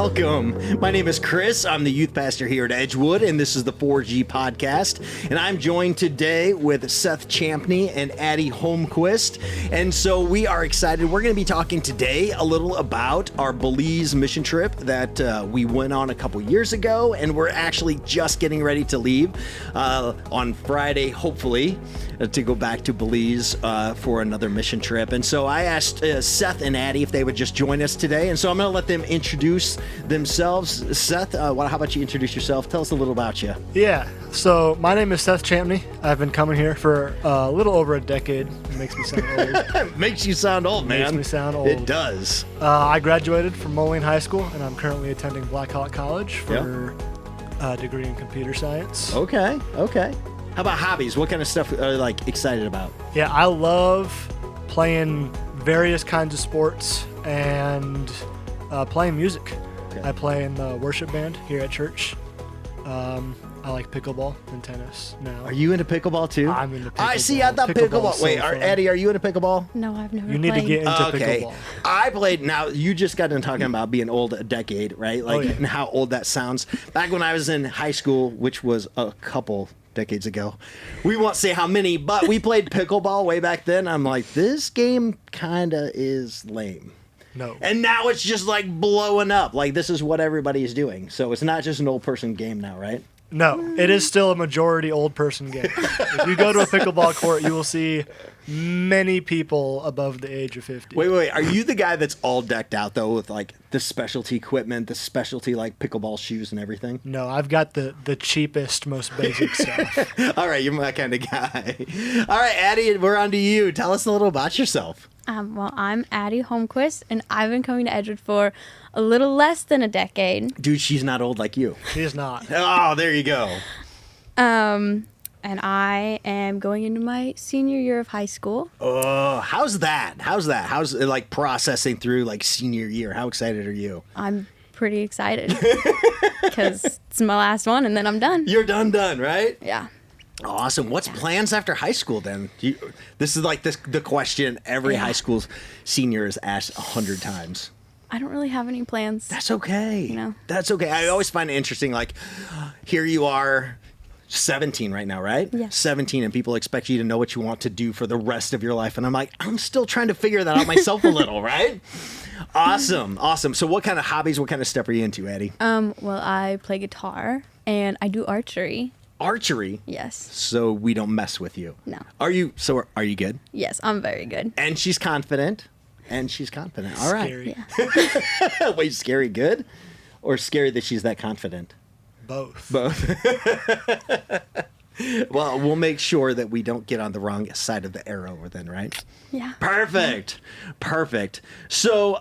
welcome. My name is Chris. I'm the youth pastor here at Edgewood, and this is the 4G podcast. And I'm joined today with Seth Champney and Addy Holmquist. And so we are excited. We're going to be talking today a little about our Belize mission trip that we went on a couple years ago, and we're actually just getting ready to leave on Friday, hopefully, to go back to Belize for another mission trip. And so I asked Seth and Addy if they would just join us today. And so I'm going to let them introduce themselves. Seth, how about you introduce yourself? Tell us a little about you. Yeah, so my name is Seth Champney. I've been coming here for a little over a decade. It makes me sound old. Makes you sound old, man. Makes me sound old. It does. I graduated from Moline High School, and I'm currently attending Blackhawk College for a degree in computer science. Okay. How about hobbies? What kind of stuff are you excited about? Yeah, I love playing various kinds of sports and playing music. Okay. I play in the worship band here at church. I like pickleball and tennis now. Are you into pickleball too? I'm into pickleball. I thought pickleball. Wait, Addy, are you into pickleball? No, I've never played. You need to get into pickleball. I played. Now, you just got done talking about being old a decade, right? And how old that sounds. Back when I was in high school, which was a couple decades ago, we won't say how many, but we played pickleball way back then. I'm like, this game kind of is lame. No. And now it's just blowing up. This is what everybody is doing. So it's not just an old person game now, right? No, it is still a majority old person game. If you go to a pickleball court, you will see many people above the age of 50. Wait. Are you the guy that's all decked out, though, with the specialty equipment, the specialty pickleball shoes and everything? No, I've got the cheapest, most basic stuff. All right, you're my kind of guy. All right, Addy, we're on to you. Tell us a little about yourself. Well, I'm Addy Holmquist, and I've been coming to Edgewood for a little less than a decade. Dude, she's not old like you. She's not. Oh, there you go. And I am going into my senior year of high school. Oh, how's that? How's it processing through senior year? How excited are you? I'm pretty excited because it's my last one, and then I'm done. You're done, right? Yeah. Awesome. What's plans after high school then? This is the question every high school senior is asked 100 times. I don't really have any plans. That's okay. No. That's okay. I always find it interesting. Here you are, 17 right now, right? Yeah. 17, and people expect you to know what you want to do for the rest of your life. And I'm I'm still trying to figure that out myself a little, right? Awesome. So what kind of hobbies, what kind of stuff are you into, Addy? Well, I play guitar, and I do archery. Archery? Yes. So we don't mess with you. No. Are you good? Yes, I'm very good. And she's confident. All right. Scary. Yeah. Wait, scary good? Or scary that she's that confident? Both. Well, we'll make sure that we don't get on the wrong side of the arrow then, right? Yeah. Perfect. So,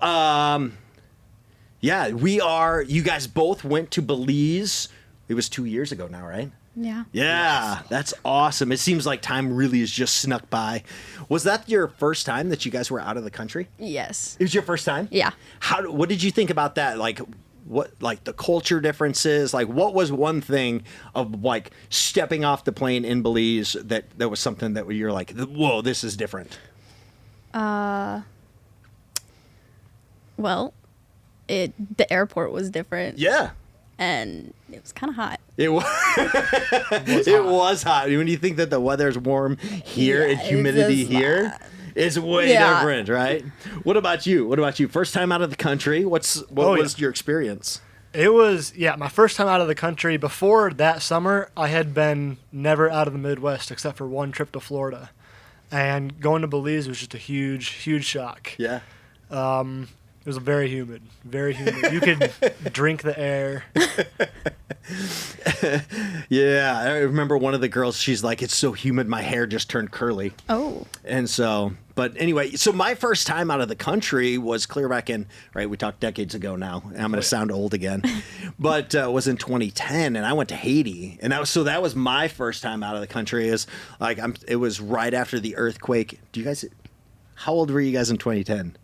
you guys both went to Belize. It was 2 years ago now, right? Yeah. Yeah, that's awesome. It seems like time really has just snuck by. Was that your first time that you guys were out of the country? Yes. It was your first time? Yeah. What did you think about that? What the culture differences? What was one thing of stepping off the plane in Belize that was something that you're whoa, this is different? Well, the airport was different. Yeah. And it was kind of hot. It was. It was hot. When you think that the weather's warm here and humidity here, it's way different, right? What about you? First time out of the country. What was your experience? It was, my first time out of the country. Before that summer, I had been never out of the Midwest except for one trip to Florida. And going to Belize was just a huge, huge shock. Yeah. It was very humid. You could drink the air. Yeah, I remember one of the girls, she's like, it's so humid, my hair just turned curly. Oh. And so, but anyway, so my first time out of the country was clear back in, right, we talked decades ago now, and I'm going to sound old again, but was in 2010, and I went to Haiti. And that was my first time out of the country. It was right after the earthquake. How old were you guys in 2010?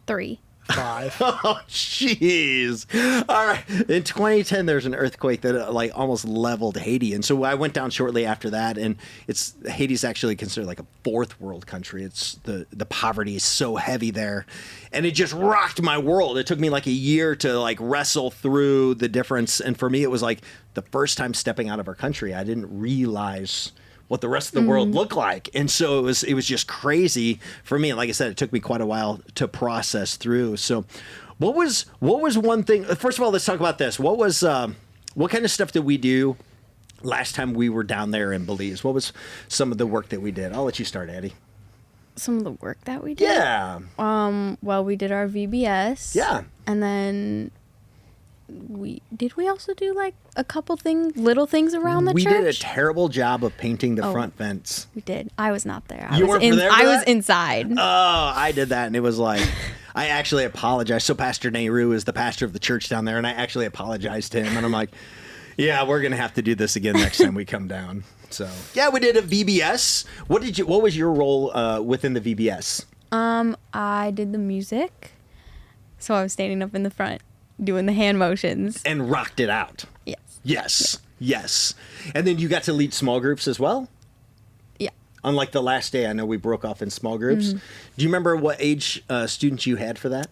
3. 5. Oh, jeez. All right. In 2010, there's an earthquake that like almost leveled Haiti, and so I went down shortly after that. And Haiti's actually considered like a fourth world country. It's the poverty is so heavy there, and it just rocked my world. It took me like a year to like wrestle through the difference, and for me, it was like the first time stepping out of our country. I didn't realize what the rest of the world looked like. And so it was just crazy for me. And like I said, it took me quite a while to process through. So what was one thing, first of all, let's talk about this. What kind of stuff did we do last time we were down there in Belize? What was some of the work that we did? I'll let you start, Addie. Some of the work that we did? Yeah. Well, we did our VBS. Yeah. And then we also do like a couple little things around the church? We did a terrible job of painting the front fence. We did. I was not there. You weren't there for I that? was inside. Oh, I did that, and it was like, I actually apologized. So Pastor Nehru is the pastor of the church down there, and I actually apologized to him, and I'm like, yeah, we're gonna have to do this again next time we come down. So yeah, we did a VBS. What was your role within the VBS? I did the music, so I was standing up in the front doing the hand motions and rocked it out. Yes. Yes. And then you got to lead small groups as well? Yeah. Unlike the last day, I know we broke off in small groups. Do you remember what age students you had for that?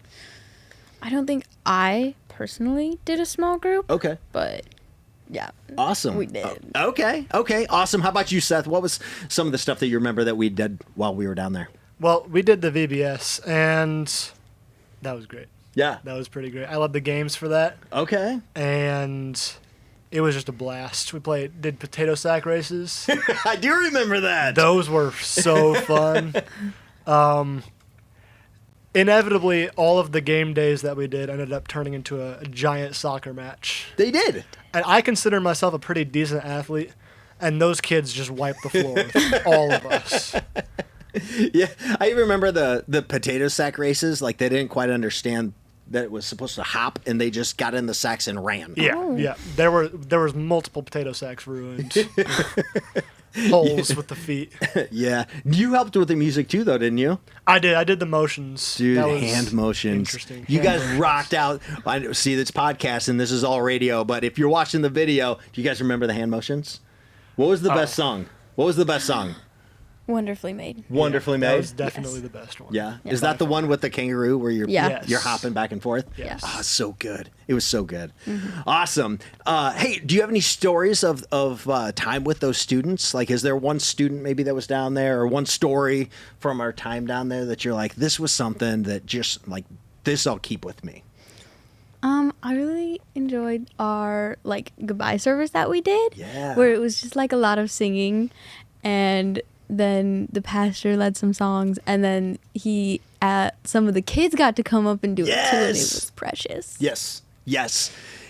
I don't think I personally did a small group. Okay. But yeah. Awesome. We did. Okay. Awesome. How about you, Seth? What was some of the stuff that you remember that we did while we were down there? Well, we did the VBS, and that was great. Yeah. That was pretty great. I love the games for that. Okay. And it was just a blast. We did potato sack races. I do remember that. Those were so fun. Inevitably, all of the game days that we did ended up turning into a giant soccer match. They did. And I consider myself a pretty decent athlete, and those kids just wiped the floor with all of us. Yeah, I remember the potato sack races. Like, they didn't quite understand that it was supposed to hop, and they just got in the sacks and ran. Yeah. There was multiple potato sacks ruined. Holes with the feet. Yeah. You helped with the music too, though, didn't you? I did. I did the motions. Dude, that was hand motions. Interesting. You guys rocked out. I see, this podcast, and this is all radio, but if you're watching the video, do you guys remember the hand motions? What was the best song? What was the best song? Wonderfully Made. Wonderfully Made? That was definitely the best one. Yeah. Is that the one with the kangaroo where you're Yes. you're hopping back and forth? Yes. Oh, so good. It was so good. Awesome. Hey, do you have any stories of time with those students? Like, is there one student maybe that was down there, or one story from our time down there that you're like, this was something that just, like, this I'll keep with me? I really enjoyed our goodbye service that we did. Yeah. Where it was just like a lot of singing, and then the pastor led some songs, and then some of the kids got to come up and do it too, and it was precious. Yes.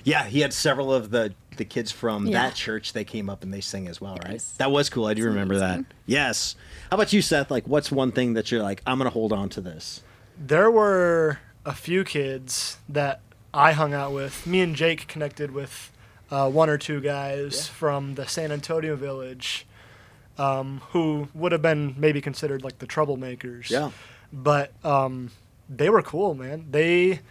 Yeah, he had several of the kids from that church. They came up and they sang as well, right? Yes. That was cool. I do remember that. Yes. How about you, Seth? Like, what's one thing that you're like, I'm going to hold on to this? There were a few kids that I hung out with. Me and Jake connected with one or two guys from the San Antonio village who would have been maybe considered like the troublemakers. Yeah. But they were cool, man. They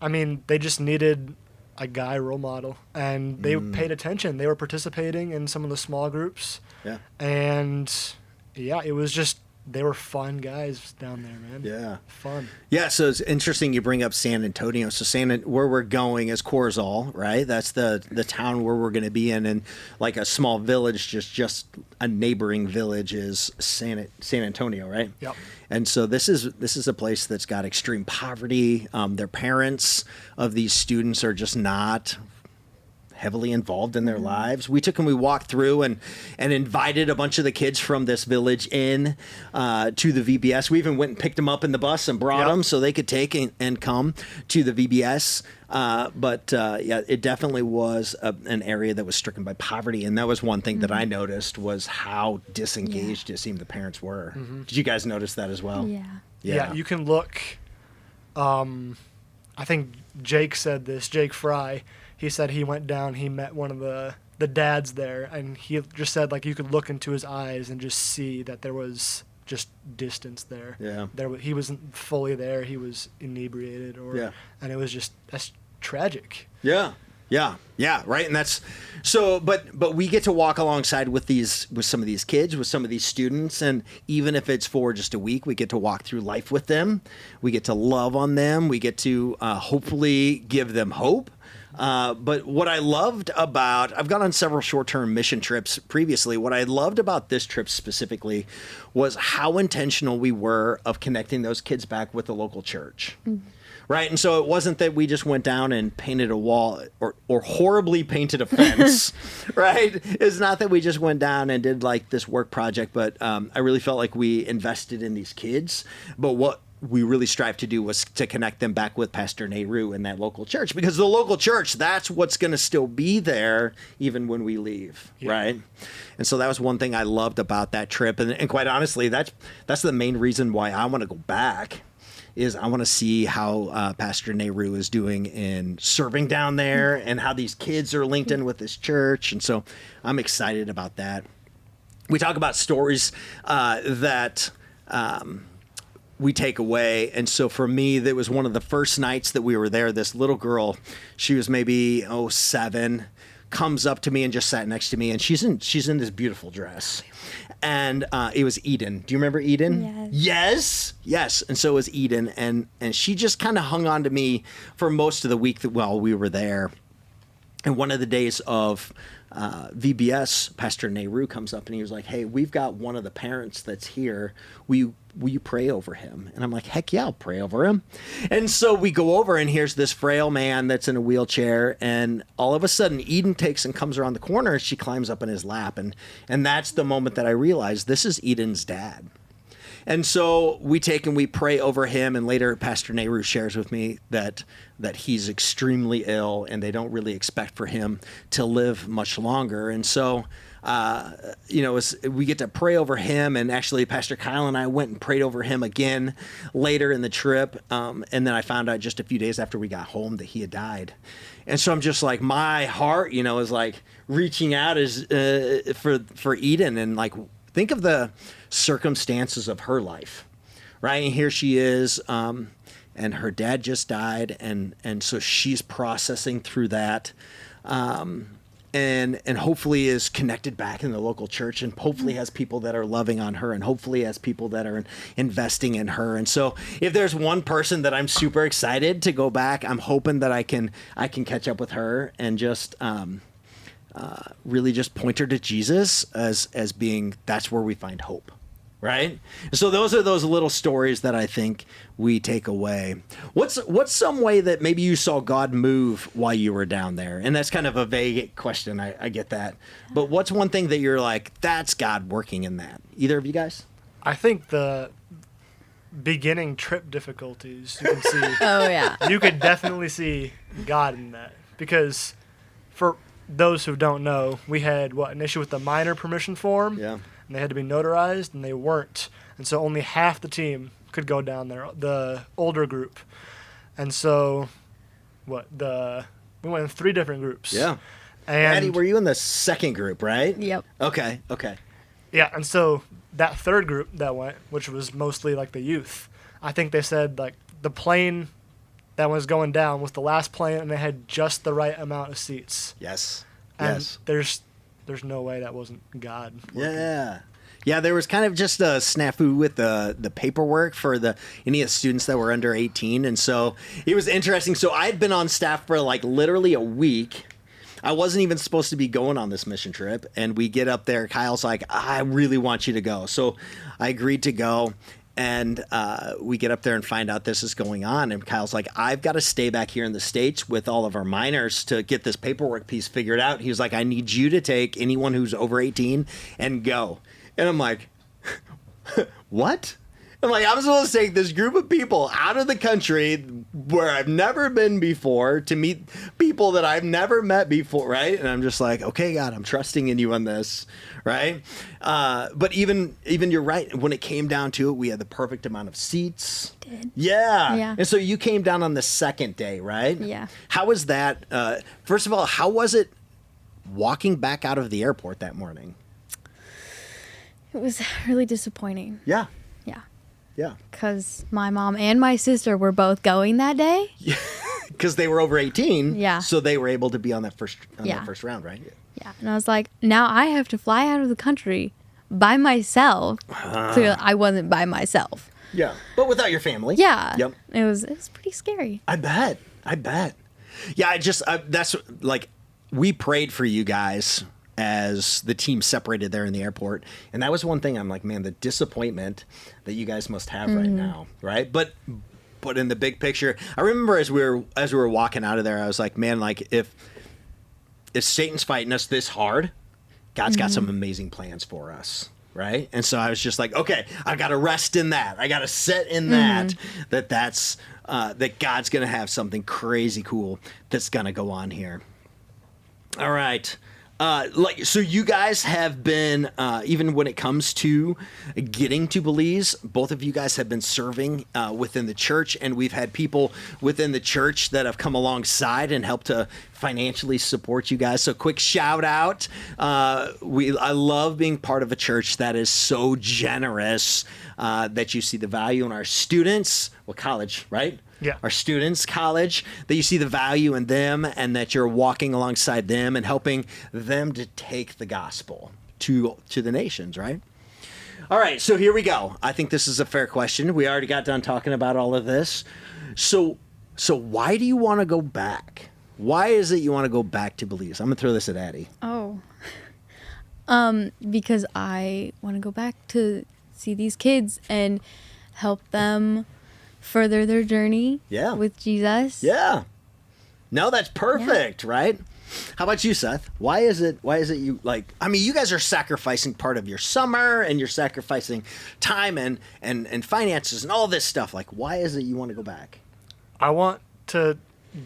just needed a guy role model, and they paid attention. They were participating in some of the small groups. Yeah. And yeah, it was just, they were fun guys down there, man. Yeah. Fun. Yeah, so it's interesting you bring up San Antonio. So where we're going is Corzall, right? That's the town where we're going to be in, and like a small village, just a neighboring village is San Antonio, right? Yep. And so this is a place that's got extreme poverty. Their parents of these students are just not heavily involved in their lives. We walked through and invited a bunch of the kids from this village in to the VBS. We even went and picked them up in the bus and brought them so they could take and come to the VBS. But it definitely was an area that was stricken by poverty. And that was one thing that I noticed, was how disengaged it seemed the parents were. Did you guys notice that as well? Yeah, you can look. I think Jake said this, Jake Fry. He said he went down, he met one of the dads there, and he just said, like, you could look into his eyes and just see that there was just distance there. Yeah. He wasn't fully there. He was inebriated, and it was that's tragic. Yeah. Yeah, right. And that's so, but we get to walk alongside with some of these kids, with some of these students. And even if it's for just a week, we get to walk through life with them. We get to love on them. We get to hopefully give them hope. But what I loved about, I've gone on several short-term mission trips previously. What I loved about this trip specifically was how intentional we were of connecting those kids back with the local church. Mm-hmm. Right. And so it wasn't that we just went down and painted a wall or horribly painted a fence. Right. It's not that we just went down and did like this work project, but I really felt like we invested in these kids. But what we really strived to do was to connect them back with Pastor Nehru and that local church, because the local church, that's what's going to still be there even when we leave. Yeah. Right. And so that was one thing I loved about that trip. And quite honestly, that's the main reason why I want to go back. Is I want to see how Pastor Nehru is doing in serving down there and how these kids are linked in with this church. And so I'm excited about that. We talk about stories that we take away. And so for me, that was one of the first nights that we were there. This little girl, she was maybe 7, comes up to me and just sat next to me. And she's in this beautiful dress. And it was Eden. Do you remember Eden? Yes. And so was Eden. And she just kind of hung on to me for most of the week while we were there. And one of the days of VBS, Pastor Nehru comes up and he was like, hey, we've got one of the parents that's here. Will you pray over him? And I'm like, heck yeah, I'll pray over him. And so we go over and here's this frail man that's in a wheelchair. And all of a sudden, Eden takes and comes around the corner and she climbs up in his lap. And that's the moment that I realized this is Eden's dad. And so we take and we pray over him. And later, Pastor Nehru shares with me that he's extremely ill and they don't really expect for him to live much longer. And so, we get to pray over him. And actually, Pastor Kyle and I went and prayed over him again later in the trip. And then I found out just a few days after we got home that he had died. And so I'm just like, my heart, is like reaching out for Eden and like, think of the circumstances of her life, right? And here she is, and her dad just died, and so she's processing through that, and hopefully is connected back in the local church, and hopefully has people that are loving on her, and hopefully has people that are investing in her. And so if there's one person that I'm super excited to go back, I'm hoping that I can catch up with her and just really just point her to Jesus as being, that's where we find hope, right? So those are those little stories that I think we take away. What's some way that maybe you saw God move while you were down there? And that's kind of a vague question, I get that. But what's one thing that you're like, that's God working in that? Either of you guys? I think the beginning trip difficulties, you can see. Oh, yeah. You could definitely see God in that. Because for those who don't know, we had an issue with the minor permission form. Yeah. And they had to be notarized, and they weren't. And so only half the team could go down there, the older group. And so, we went in 3 different groups. Yeah. And Addie, were you in the second group, right? Yep. Okay. Yeah, and so that third group that went, which was mostly like the youth, I think they said like the plane that was going down was the last plane, and they had just the right amount of seats. Yes. And there's no way that wasn't God working. Yeah, there was kind of just a snafu with the paperwork for any of the students that were under 18. And so it was interesting. So I had been on staff for like literally a week. I wasn't even supposed to be going on this mission trip. And we get up there. Kyle's like, I really want you to go. So I agreed to go. And we get up there and find out this is going on. And Kyle's like, I've got to stay back here in the States with all of our minors to get this paperwork piece figured out. He was like, I need you to take anyone who's over 18 and go. And I'm like, what? I'm like, I'm supposed to take this group of people out of the country where I've never been before to meet people that I've never met before, right? And I'm just like, okay, God, I'm trusting in you on this, right? But even you're right. When it came down to it, we had the perfect amount of seats. Did. Yeah. And so you came down on the second day, right? Yeah. How was that? First of all, how was it walking back out of the airport that morning? It was really disappointing. Yeah. Yeah. Because my mom and my sister were both going that day. Because they were over 18. Yeah. So they were able to be on that first round, right? Yeah. And I was like, now I have to fly out of the country by myself. Clearly, I wasn't by myself. Yeah. But without your family. Yeah. Yep. It was pretty scary. I bet. Yeah, that's like, we prayed for you guys as the team separated there in the airport. And that was one thing I'm like, man, the disappointment that you guys must have right now, right? But in the big picture, I remember as we were walking out of there, I was like, man, like if Satan's fighting us this hard, God's got some amazing plans for us. Right. And so I was just like, okay, I got to rest in that. I got to sit in that God's going to have something crazy cool that's going to go on here. All right. So you guys have been, even when it comes to getting to Belize, both of you guys have been serving within the church, and we've had people within the church that have come alongside and helped to financially support you guys. So quick shout out. I love being part of a church that is so generous, that you see the value in our students. Well, college, right? Yeah. Our students, college, that you see the value in them and that you're walking alongside them and helping them to take the gospel to the nations, right? All right, so here we go. I think this is a fair question. We already got done talking about all of this. So why do you want to go back? Why is it you want to go back to Belize? I'm going to throw this at Addie. Oh. Because I want to go back to see these kids and help them further their journey with Jesus. Yeah. No, that's perfect, right? How about you, Seth? Why is it you like, I mean, you guys are sacrificing part of your summer and you're sacrificing time and finances and all this stuff. Like, why is it you want to go back? I want to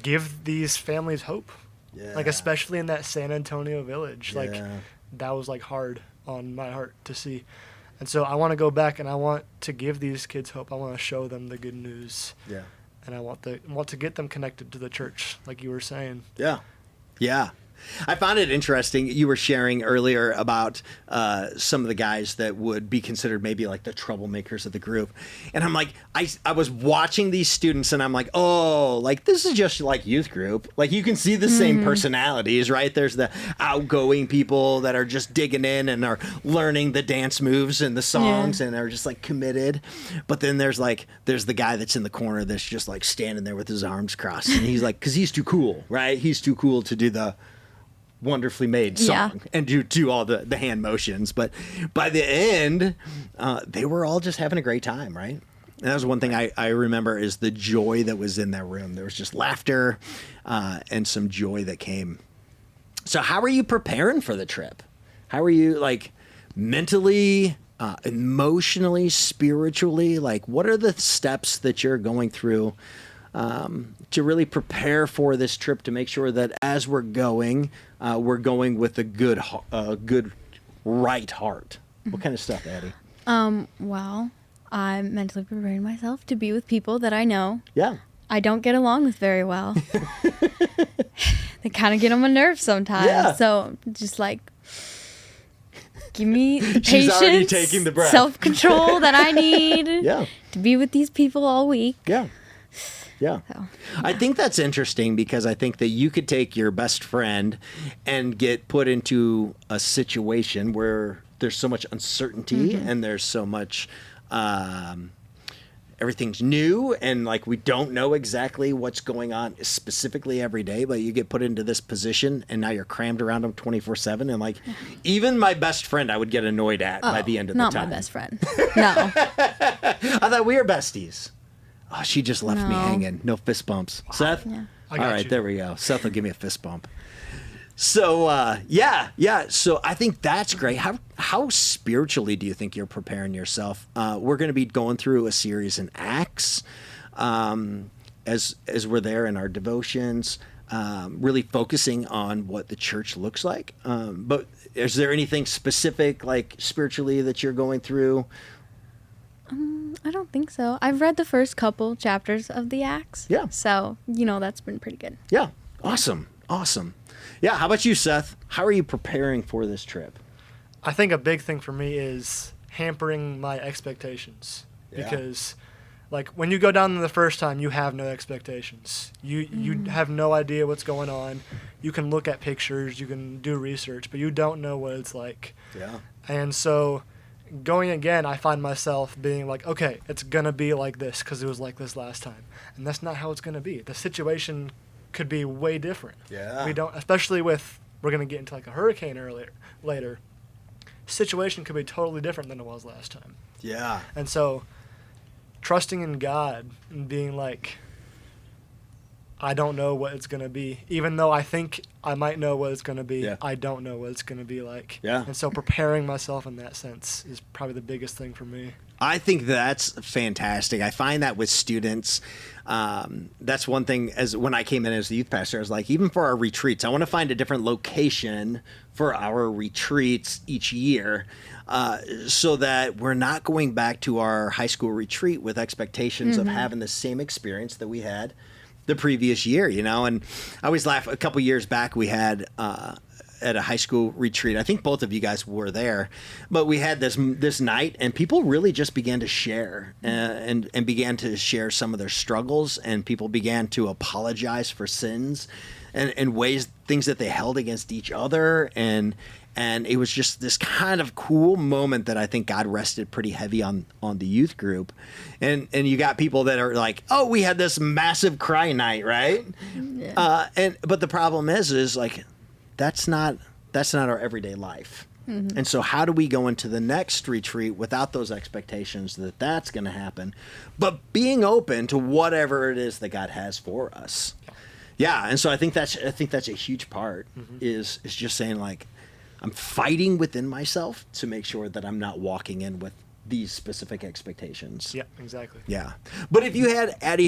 give these families hope. Yeah. Like, especially in that San Antonio village. Yeah. Like, that was like hard on my heart to see. And so I want to go back and I want to give these kids hope. I want to show them the good news. Yeah. And I want to get them connected to the church, like you were saying. Yeah. Yeah. I found it interesting. You were sharing earlier about some of the guys that would be considered maybe like the troublemakers of the group. And I'm like, I was watching these students and I'm like, oh, like this is just like youth group. Like you can see the same personalities, right? There's the outgoing people that are just digging in and are learning the dance moves and the songs and are just like committed. But then there's the guy that's in the corner that's just like standing there with his arms crossed. And he's like, because he's too cool, right? He's too cool to do the wonderfully made song and do all the hand motions. But by the end, they were all just having a great time, right? And that was one thing I remember is the joy that was in that room. There was just laughter and some joy that came. So how are you preparing for the trip? How are you like mentally, emotionally, spiritually? Like what are the steps that you're going through to really prepare for this trip to make sure that as we're going with a good, right heart? What kind of stuff, Addie? Well, I'm mentally preparing myself to be with people that I know. Yeah. I don't get along with very well. They kind of get on my nerves sometimes. Yeah. So just like, give me the patience, she's already taking the breath, self-control that I need to be with these people all week. Yeah. Yeah. I think that's interesting because I think that you could take your best friend and get put into a situation where there's so much uncertainty and there's so much, everything's new and like we don't know exactly what's going on specifically every day, but you get put into this position and now you're crammed around them 24/7. And like even my best friend I would get annoyed at by the end of the time. Not my best friend. No. I thought we were besties. Oh, she just left me hanging. No fist bumps. Wow. Seth? Yeah. All right, there we go. Seth will give me a fist bump. So, So I think that's great. How spiritually do you think you're preparing yourself? We're going to be going through a series in Acts as we're there in our devotions, really focusing on what the church looks like. But is there anything specific, like spiritually, that you're going through? I don't think so. I've read the first couple chapters of the Acts. Yeah. So, that's been pretty good. Yeah. Awesome. Yeah. How about you, Seth? How are you preparing for this trip? I think a big thing for me is hampering my expectations. because like when you go down the first time, you have no expectations. You have no idea what's going on. You can look at pictures, you can do research, but you don't know what it's like. Yeah. And so going again, I find myself being like, okay, it's going to be like this because it was like this last time. And that's not how it's going to be. The situation could be way different. Yeah. We don't, especially with, we're going to get into like a hurricane later. Situation could be totally different than it was last time. Yeah. And so trusting in God and being like, I don't know what it's going to be. Even though I think I might know what it's going to be, I don't know what it's going to be like. Yeah. And so preparing myself in that sense is probably the biggest thing for me. I think that's fantastic. I find that with students, that's one thing. As when I came in as the youth pastor, I was like, even for our retreats, I want to find a different location for our retreats each year, so that we're not going back to our high school retreat with expectations of having the same experience that we had the previous year, you know. And I always laugh. A couple years back, we had at a high school retreat. I think both of you guys were there, but we had this night, and people really just began to share and began to share some of their struggles, and people began to apologize for sins and things that they held against each other, and it was just this kind of cool moment that I think God rested pretty heavy on the youth group. And you got people that are like, oh, we had this massive cry night, right? Yeah. But the problem is like, that's not our everyday life. And so how do we go into the next retreat without those expectations that that's going to happen, but being open to whatever it is that God has for us? Yeah. And so I think that's a huge part is just saying like, I'm fighting within myself to make sure that I'm not walking in with these specific expectations. Yeah, exactly. Yeah. But if you had, Addie,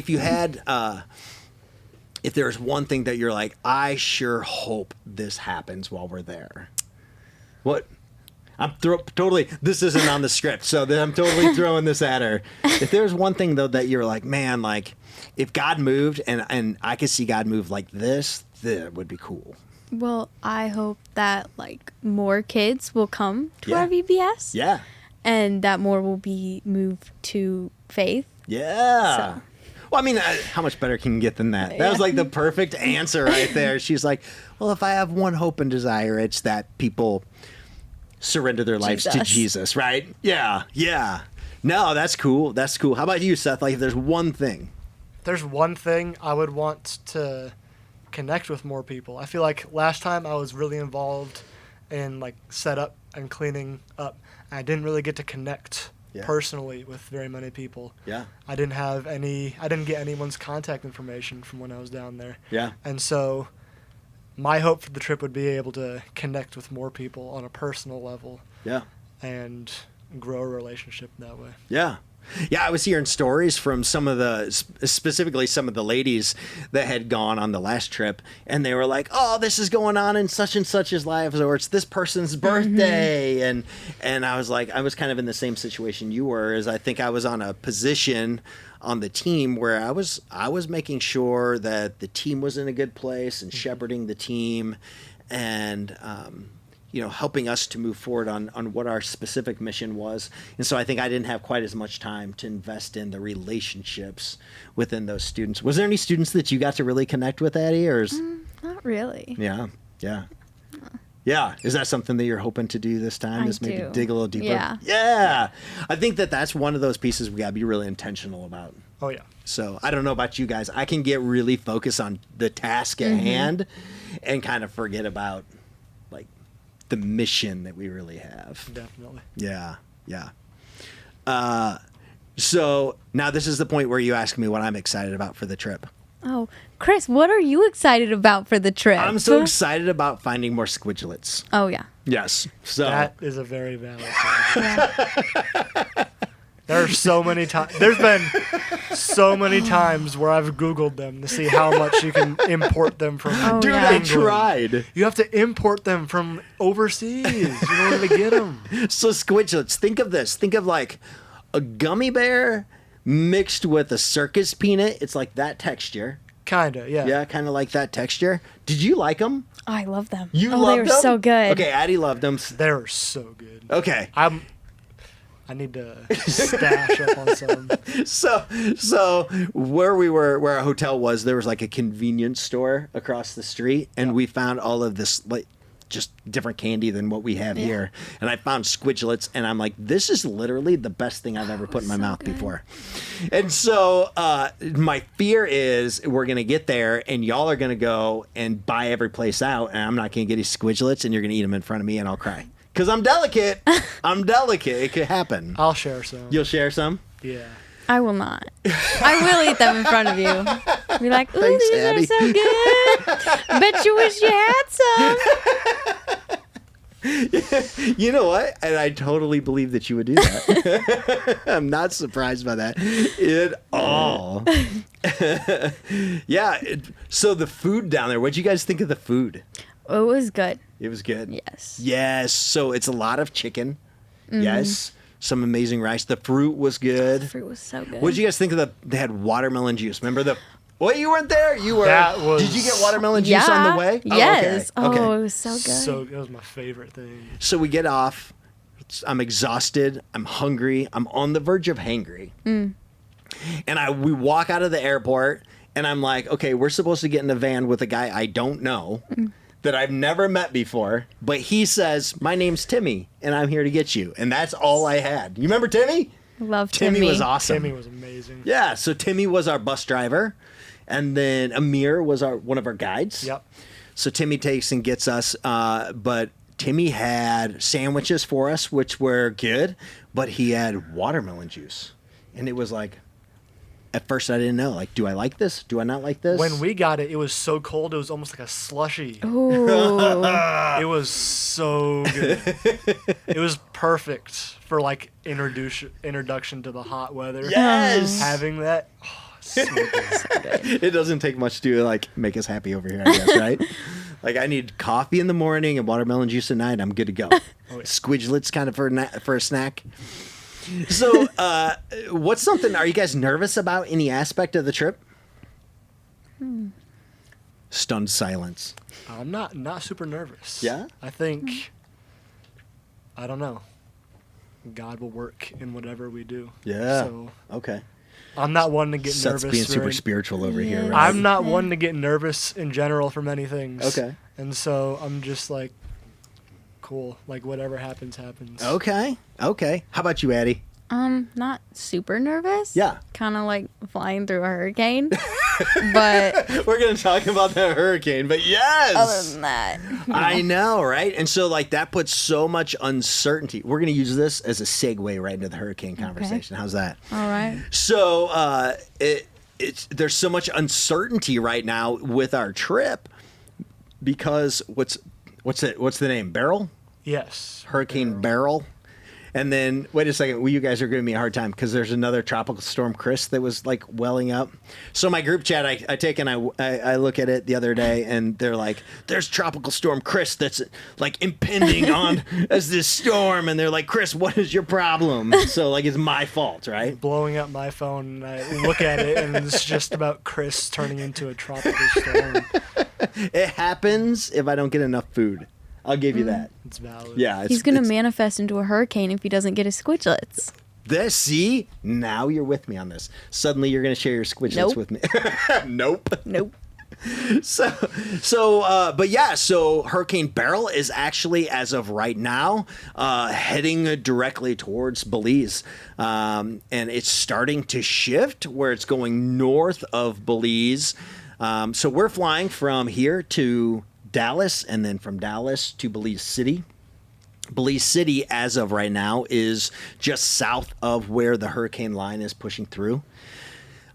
if there's one thing that you're like, I sure hope this happens while we're there. What? This isn't on the script, so I'm totally throwing this at her. If there's one thing, though, that you're like, man, like, if God moved and I could see God move like this, that would be cool. Well, I hope that like more kids will come to our Yeah. VBS. Yeah. And that more will be moved to faith. Yeah. So. Well, I mean, how much better can you get than that? That was like the perfect answer right there. She's like, well, if I have one hope and desire, it's that people surrender their lives to Jesus, right? Yeah. Yeah. No, that's cool. That's cool. How about you, Seth? Like, if there's one thing. There's one thing I would want to connect with more people. I feel like last time I was really involved in like setup and cleaning up. I didn't really get to connect personally with very many people. Yeah. I didn't get anyone's contact information from when I was down there. Yeah. And so my hope for the trip would be able to connect with more people on a personal level. Yeah. And grow a relationship that way. Yeah. Yeah, I was hearing stories from specifically some of the ladies that had gone on the last trip, and they were like, oh, this is going on in such and such's lives, or it's this person's birthday. And I was like, I was kind of in the same situation you were, as I think I was on a position on the team where I was making sure that the team was in a good place and shepherding the team and, helping us to move forward on what our specific mission was. And so I think I didn't have quite as much time to invest in the relationships within those students. Was there any students that you got to really connect with, Addie? Or Not really. Yeah. Yeah. Is that something that you're hoping to do this time? Just maybe dig a little deeper? Yeah. I think that's one of those pieces we got to be really intentional about. Oh, yeah. So I don't know about you guys. I can get really focused on the task at hand and kind of forget about the mission that we really have. Definitely. Yeah. So now this is the point where you ask me what I'm excited about for the trip. Oh, Chris, what are you excited about for the trip? I'm so excited about finding more squidulets. Oh, yeah. Yes. So that is a very valid point. There are so many times. There's been so many times where I've Googled them to see how much you can import them from. Dude, yeah. I tried. You have to import them from overseas in order to get them. So squidulets, think of this. Think of like a gummy bear mixed with a circus peanut. It's like that texture. Kinda, yeah. Yeah, kind of like that texture. Did you like them? Oh, I love them. You loved loved them? them? So good. Okay, Addie loved them. They're so good. Okay. I need to stash up on some. So where our hotel was, there was like a convenience store across the street, and we found all of this like just different candy than what we have here. And I found squidglets, and I'm like, this is literally the best thing I've ever put in my mouth before. And so my fear is we're gonna get there, and y'all are gonna go and buy every place out, and I'm not gonna get any squidglets, and you're gonna eat them in front of me, and I'll cry. Because I'm delicate. It could happen. I'll share some. You'll share some? Yeah. I will not. I will eat them in front of you. Be like, ooh, Thanks, these Addie. are so good. Bet you wish you had some. You know what? And I totally believe that you would do that. I'm not surprised by that at all. Yeah. So the food down there, what'd you guys think of the food? It was good. It was good. Yes. Yes. So it's a lot of chicken. Yes. Some amazing rice. The fruit was good. The fruit was so good. What did you guys think of they had watermelon juice? Remember the... Well, you weren't there. You were... Did you get watermelon juice on the way? Yes. Oh, okay. Oh, it was so good. So it was my favorite thing. So we get off. I'm exhausted. I'm hungry. I'm on the verge of hangry. And we walk out of the airport, and I'm like, okay, we're supposed to get in a van with a guy I don't know that I've never met before. But he says, my name's Timmy, and I'm here to get you. And that's all I had. You remember Timmy? Love Timmy. Timmy was awesome. Timmy was amazing. Yeah, so Timmy was our bus driver, and then Amir was one of our guides. Yep. So Timmy takes and gets us, but Timmy had sandwiches for us, which were good, but he had watermelon juice. And it was like, at first I didn't know, like, do I like this? Do I not like this? When we got it, it was so cold, it was almost like a slushy. Ooh. It was so good. It was perfect for like introduction to the hot weather. Yes! Having that, so good. It doesn't take much to, like, make us happy over here, I guess, right? Like, I need coffee in the morning and watermelon juice at night. I'm good to go. Squidglets kind of for a snack. So, what's something, are you guys nervous about any aspect of the trip? Stunned silence. I'm not super nervous. Yeah? I think, I don't know. God will work in whatever we do. Yeah. So Okay. I'm not one to get Seth's nervous. being super spiritual over here, Yeah. right? I'm not one to get nervous in general for many things. Okay. And so I'm just like, cool. Like whatever happens, happens. Okay. How about you, Addie? Not super nervous. Yeah. Kind of like flying through a hurricane. But We're going to talk about that hurricane, but yes! other than that, I know, right? And so, like, that puts so much uncertainty. We're going to use this as a segue right into the hurricane conversation. How's that? all right. So, there's so much uncertainty right now with our trip because what's the name? Beryl? Yes. Hurricane Beryl. And then, wait a second, well, you guys are giving me a hard time because there's another tropical storm, Chris, that was like welling up. So my group chat, I take and I look at it the other day, and they're like, "There's tropical storm Chris that's like impending on as this storm," and they're like, "Chris, what is your problem?" So like, it's my fault, right? Blowing up my phone, and I look at it, and it's just about Chris turning into a tropical storm. It happens if I don't get enough food. I'll give you that. It's valid. Yeah, He's gonna manifest into a hurricane if he doesn't get his squidglets. See, now you're with me on this. Suddenly, you're gonna share your squidglets Nope. with me. Nope. Nope. But yeah, so Hurricane Beryl is actually, as of right now, heading directly towards Belize. And it's starting to shift where it's going north of Belize. So we're flying from here to Dallas, and then from Dallas to Belize City. Belize City, as of right now, is just south of where the hurricane line is pushing through.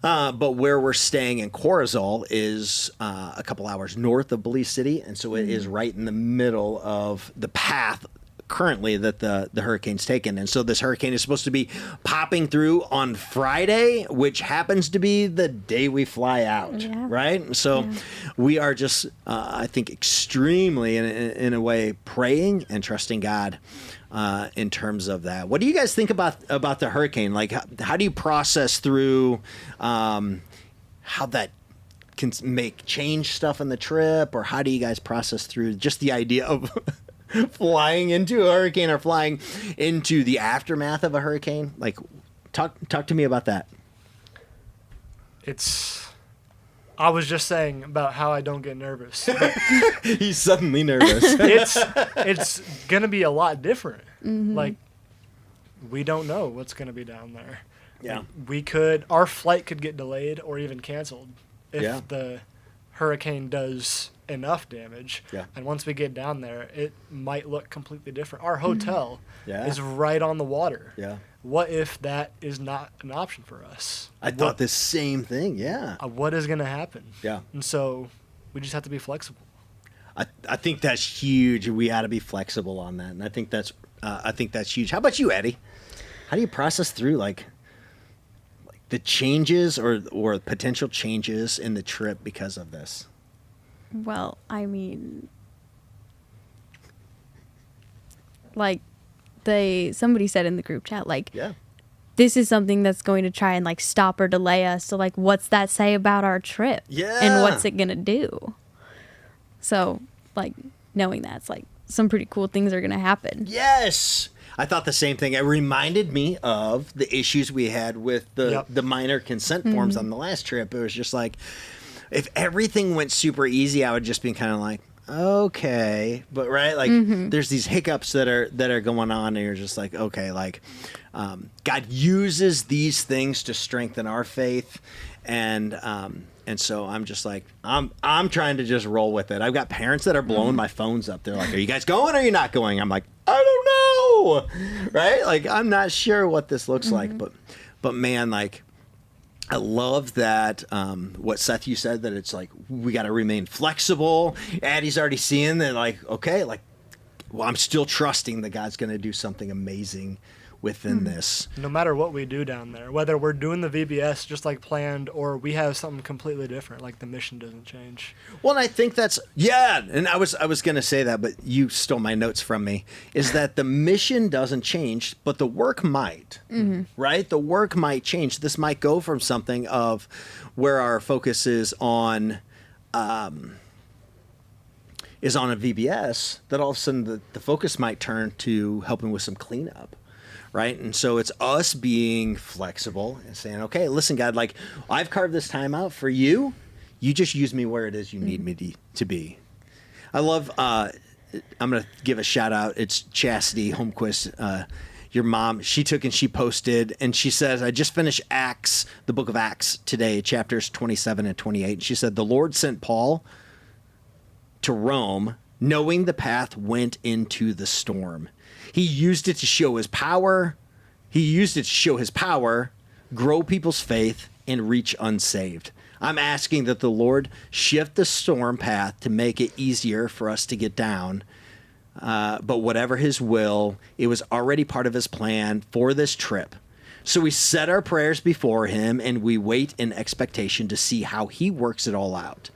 But where we're staying in Corazal is a couple hours north of Belize City, and so it is right in the middle of the path currently that the hurricane's taken. And so this hurricane is supposed to be popping through on Friday, which happens to be the day we fly out, right? So we are just, I think, extremely, in a way, praying and trusting God in terms of that. What do you guys think about the hurricane? Like, how do you process through how that can change stuff on the trip, or how do you guys process through just the idea of flying into a hurricane or flying into the aftermath of a hurricane? Like, talk to me about that. I was just saying about how I don't get nervous. He's suddenly nervous. It's going to be a lot different. Mm-hmm. Like, we don't know what's going to be down there. Yeah. Our flight could get delayed or even canceled if the hurricane does enough damage. Yeah. And once we get down there, it might look completely different. Our hotel Yeah. is right on the water. Yeah. What if that is not an option for us? I thought the same thing. Yeah. What is going to happen? Yeah. And so we just have to be flexible. I think that's huge. We ought to be flexible on that, and I think that's huge. How about you, Eddie? How do you process through like the changes or potential changes in the trip because of this? Well, I mean, like somebody said in the group chat, like, this is something that's going to try and like stop or delay us. So like, what's that say about our trip? Yeah. And what's it gonna do? So like knowing that, it's like some pretty cool things are gonna happen. Yes. I thought the same thing. It reminded me of the issues we had with the minor consent forms on the last trip. It was just like, if everything went super easy, I would just be kind of like, okay, but right, like there's these hiccups that are going on, and you're just like, okay, like God uses these things to strengthen our faith, and so I'm just like, I'm trying to just roll with it. I've got parents that are blowing my phones up. They're like, are you guys going or are you not going? I'm like, I don't know, right? Like, I'm not sure what this looks like, but man, like, I love that, what Seth, you said, that it's like, we got to remain flexible. Addie's already seeing that, like, okay, like, well, I'm still trusting that God's going to do something amazing within this. No matter what we do down there, whether we're doing the VBS just like planned or we have something completely different, like the mission doesn't change. Well, and I think that's, and I was going to say that, but you stole my notes from me, is that the mission doesn't change, but the work might, right? The work might change. This might go from something of where our focus is on a VBS, that all of a sudden the focus might turn to helping with some cleanup. Right. And so it's us being flexible and saying, okay, listen, God, like, I've carved this time out for you. You just use me where it is you need me to be. I love, I'm going to give a shout out. It's Addy Holmquist, your mom. She took and she posted, and she says, I just finished Acts, the book of Acts today, chapters 27 and 28. And she said, the Lord sent Paul to Rome, knowing the path went into the storm. He used it to show his power. Grow people's faith, and reach unsaved. I'm asking that the Lord shift the storm path to make it easier for us to get down. But whatever his will, it was already part of his plan for this trip. So we set our prayers before him, and we wait in expectation to see how he works it all out.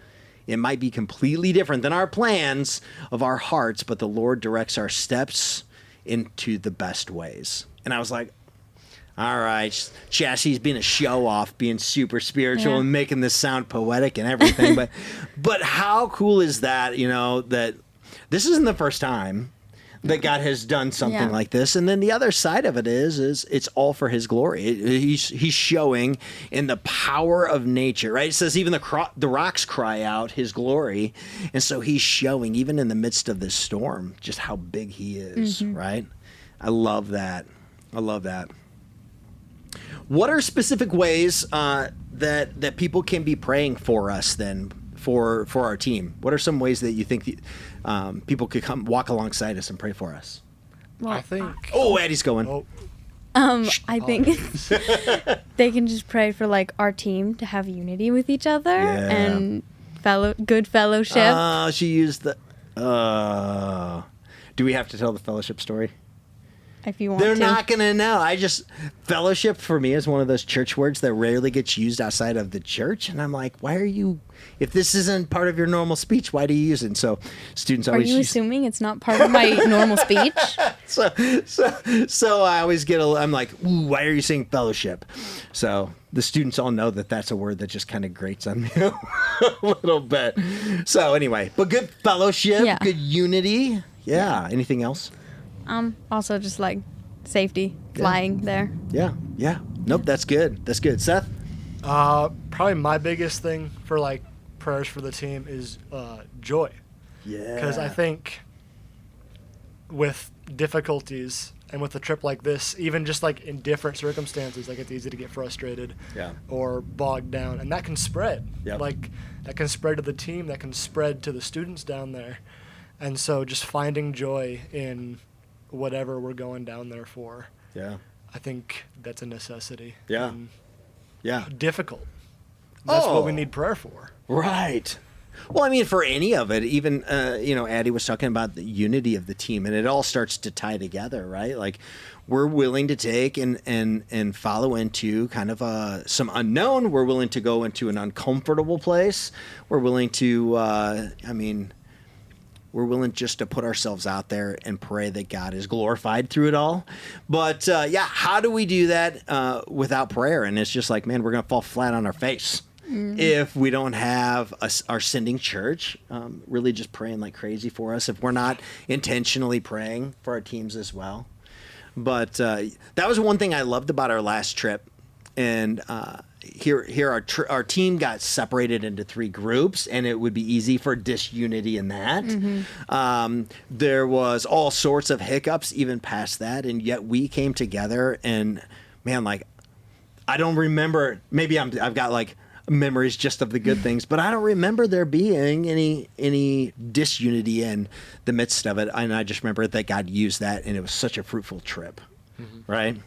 It might be completely different than our plans of our hearts, but the Lord directs our steps into the best ways. And I was like, all right, Chassie's being a show off, being super spiritual and making this sound poetic and everything. but how cool is that, that this isn't the first time that God has done something like this. And then the other side of it is it's all for his glory. He's showing in the power of nature, right? It says even the rocks cry out his glory. And so he's showing, even in the midst of this storm, just how big he is, right? I love that. What are specific ways that people can be praying for us then, for our team? What are some ways that you think people could come walk alongside us and pray for us? Well, I think. Oh, Addie's going. I think they can just pray for like our team to have unity with each other and good fellowship. She used the. Do we have to tell the fellowship story? If you want They're to. not going to know. Fellowship for me is one of those church words that rarely gets used outside of the church. And I'm like, why are you, if this isn't part of your normal speech, why do you use it? And so students always Are you assuming it's not part of my normal speech? So I always I'm like, ooh, why are you saying fellowship? So the students all know that that's a word that just kind of grates on me a little bit. So anyway, but good fellowship, good unity. Yeah. Anything else? Also just like safety, flying there. Yeah. Yeah. Nope. That's good. That's good. Seth? Probably my biggest thing for like prayers for the team is joy. Yeah. Because I think with difficulties and with a trip like this, even just like in different circumstances, like it's easy to get frustrated or bogged down, and that can spread. Yep. Like that can spread to the team, that can spread to the students down there. And so just finding joy in whatever we're going down there for. Yeah. I think that's a necessity. Yeah. And Yeah. difficult. That's what we need prayer for. Right. Well, I mean, for any of it, even, Addie was talking about the unity of the team, and it all starts to tie together, right? Like, we're willing to take and follow into kind of some unknown. We're willing to go into an uncomfortable place. We're willing to, we're willing just to put ourselves out there and pray that God is glorified through it all. But, how do we do that without prayer? And it's just like, man, we're going to fall flat on our face. If we don't have our sending church really just praying like crazy for us, if we're not intentionally praying for our teams as well. But that was one thing I loved about our last trip. And here our team got separated into 3 groups, and it would be easy for disunity in that. There was all sorts of hiccups even past that, and yet we came together. And man, like, I don't remember. Maybe I've got like memories just of the good things, but I don't remember there being any disunity in the midst of it. And I just remember that God used that, and it was such a fruitful trip. Right?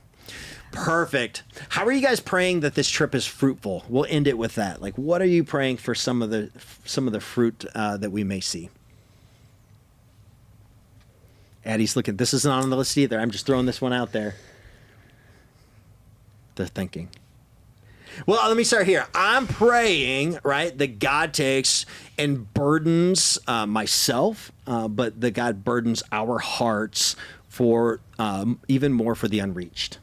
Perfect. How are you guys praying that this trip is fruitful? We'll end it with that. Like, what are you praying for some of the fruit that we may see? Addie's looking. This isn't on the list either. I'm just throwing this one out there. They're thinking. Well, let me start here. I'm praying, right, that God takes and burdens myself, but that God burdens our hearts for even more for the unreached,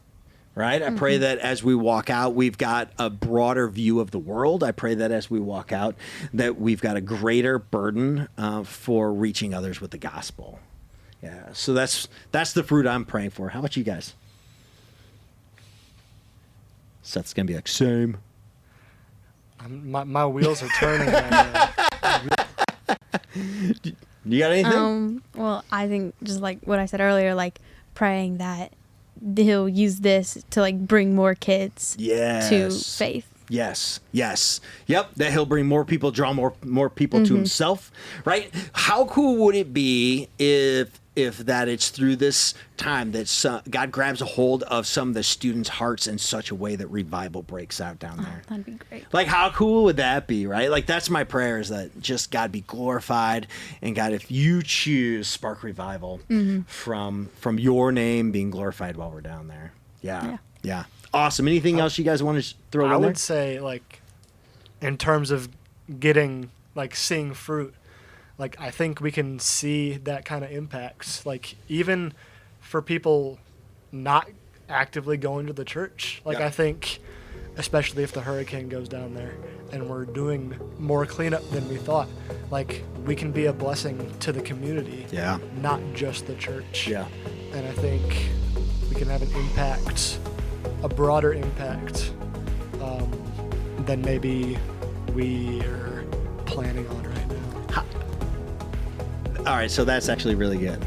right? I pray that as we walk out, we've got a broader view of the world. I pray that as we walk out, that we've got a greater burden for reaching others with the gospel. Yeah, so that's the fruit I'm praying for. How about you guys? Seth's going to be like, same. My wheels are turning right now. You got anything? Well, I think just like what I said earlier, like praying that he'll use this to like bring more kids to faith. Yes. Yep, that he'll bring more people, draw more people to himself, right? How cool would it be if that it's through this time that God grabs a hold of some of the students' hearts in such a way that revival breaks out down there? That'd be great. Like, how cool would that be, right? Like, that's my prayer, is that just God be glorified, and God, if you choose, spark revival from your name being glorified while we're down there. Yeah. Awesome. Anything else you guys want to throw in there? I would say, like, in terms of seeing fruit, like, I think we can see that kind of impacts. Like, even for people not actively going to the church. Like, I think, especially if the hurricane goes down there and we're doing more cleanup than we thought, like, we can be a blessing to the community. Yeah. Not just the church. Yeah. And I think we can have an impact, a broader impact, than maybe we are planning on right now. All right, so that's actually really good.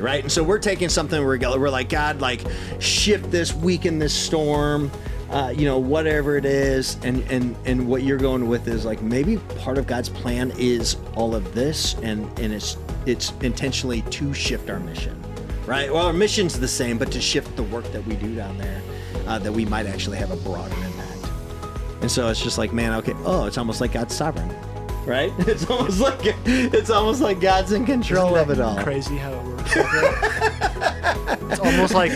Right? And so we're taking something, we're like, God, like, shift this, weaken this storm, whatever it is, and what you're going with is like, maybe part of God's plan is all of this, and it's intentionally to shift our mission, right? Well, our mission's the same, but to shift the work that we do down there, that we might actually have a broader impact. And so it's just like, man, okay, it's almost like God's sovereign. Right? It's almost like God's in control of it all. Crazy how it works. It's almost like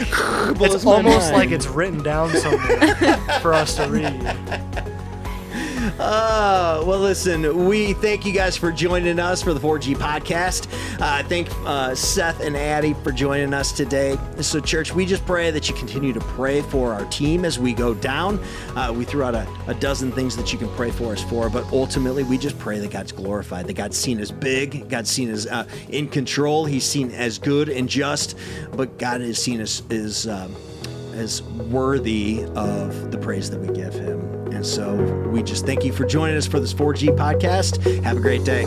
it's written down somewhere for us to read. Well, listen, we thank you guys for joining us for the 4G podcast. Thank Seth and Addie for joining us today. So, church, we just pray that you continue to pray for our team as we go down. We threw out a dozen things that you can pray for us for, but ultimately we just pray that God's glorified, that God's seen as big, God's seen as in control, He's seen as good and just, but God is seen as worthy of the praise that we give Him. And so we just thank you for joining us for this 4G podcast. Have a great day.